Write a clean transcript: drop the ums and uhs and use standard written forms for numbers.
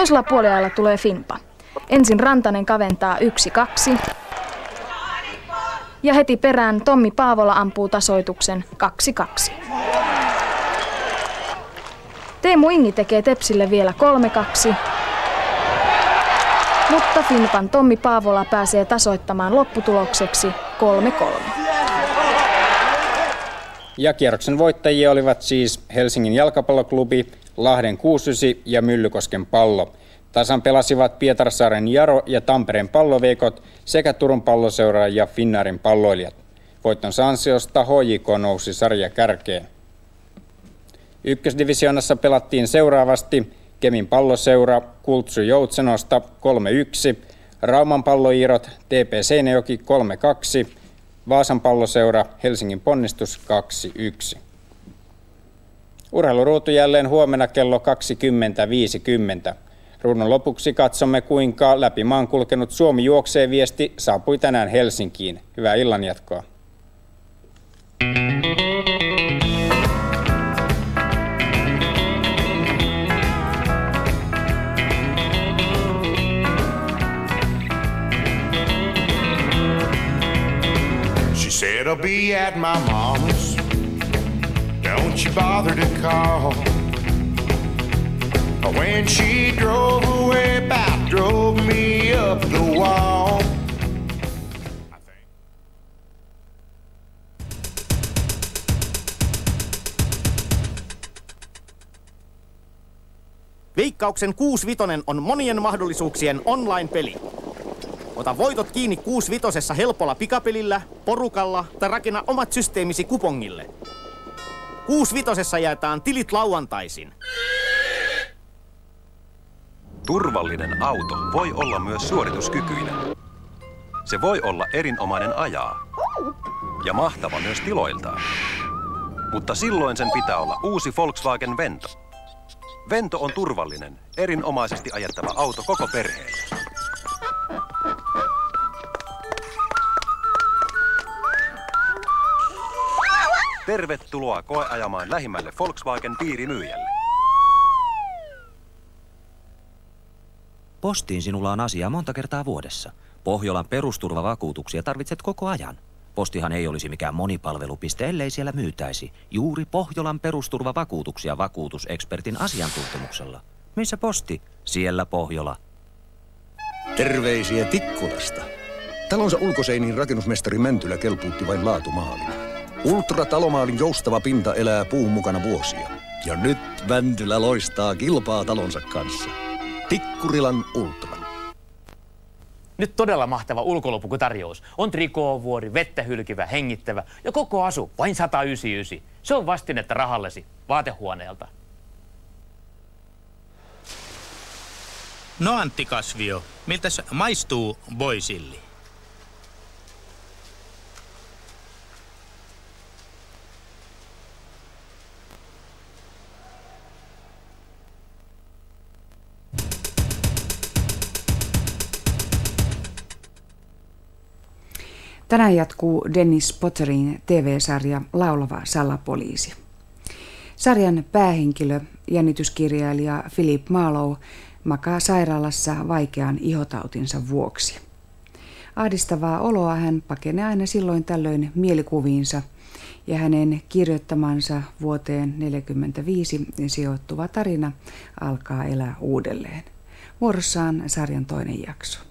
Toisella puoliajalla tulee Finpa. Ensin Rantanen kaventaa 1-2. Ja heti perään Tommi Paavola ampuu tasoituksen 2-2. Teemu Ingi tekee Tepsille vielä 3-2. Mutta Finpan Tommi Paavola pääsee tasoittamaan lopputulokseksi 3-3. Ja kierroksen voittajia olivat siis Helsingin jalkapalloklubi, Lahden 69 ja Myllykosken Pallo. Tasan pelasivat Pietarsaaren Jaro ja Tampereen Palloveikot sekä Turun Palloseura ja Finnairin palloilijat. Voittonsa ansiosta HJK nousi sarjakärkeen. Ykkösdivisioonassa pelattiin seuraavasti Kemin Palloseura Kultsu Joutsenosta 3-1, Rauman Palloiirot TP Seinäjoki 3-2, Vaasan Palloseura Helsingin Ponnistus 2-1. Urheiluruutu jälleen huomenna kello 20.50. Ruudun lopuksi katsomme, kuinka läpi maan kulkenut Suomi juoksee -viesti saapui tänään Helsinkiin. Hyvää illanjatkoa. She said I'll be at my mama's. Don't you bother to call. When she drove away, about drove me up the wall. Veikkauksen 65 on monien mahdollisuuksien online-peli. Ota voitot kiinni 65 helpolla pikapelillä, porukalla tai rakenna omat systeemisi kupongille. 65 jaetaan tilit lauantaisin. Turvallinen auto voi olla myös suorituskykyinen. Se voi olla erinomainen ajaa ja mahtava myös tiloiltaan. Mutta silloin sen pitää olla uusi Volkswagen Vento. Vento on turvallinen, erinomaisesti ajettava auto koko perheelle. Tervetuloa koeajamaan lähimmälle Volkswagen-piirimyyjälle. Postiin sinulla on asiaa monta kertaa vuodessa. Pohjolan perusturvavakuutuksia tarvitset koko ajan. Postihan ei olisi mikään monipalvelupiste, ellei siellä myytäisi juuri Pohjolan perusturvavakuutuksia vakuutusekspertin asiantuntemuksella. Missä posti? Siellä Pohjola. Terveisiä Tikkulasta. Talonsa ulkoseiniin rakennusmestari Mäntylä kelpuutti vain laatumaalina. Ultratalomaalin joustava pinta elää puun mukana vuosia. Ja nyt Mäntylä loistaa kilpaa talonsa kanssa. Tikkurilan Ultra. Nyt todella mahtava ulkolupukutarjous. On trikoovuori, vettä hylkivä, hengittävä ja koko asu vain 199. Se on vastinetta rahallesi vaatehuoneelta. No Antti Kasvio, miltäs maistuu boisilli? Tänään jatkuu Dennis Potterin TV-sarja Laulava salapoliisi. Sarjan päähenkilö, jännityskirjailija Philip Marlowe, makaa sairaalassa vaikean ihotautinsa vuoksi. Ahdistavaa oloa hän pakenee aina silloin tällöin mielikuviinsa, ja hänen kirjoittamansa vuoteen 1945 sijoittuva tarina alkaa elää uudelleen. Vuorossaan sarjan toinen jakso.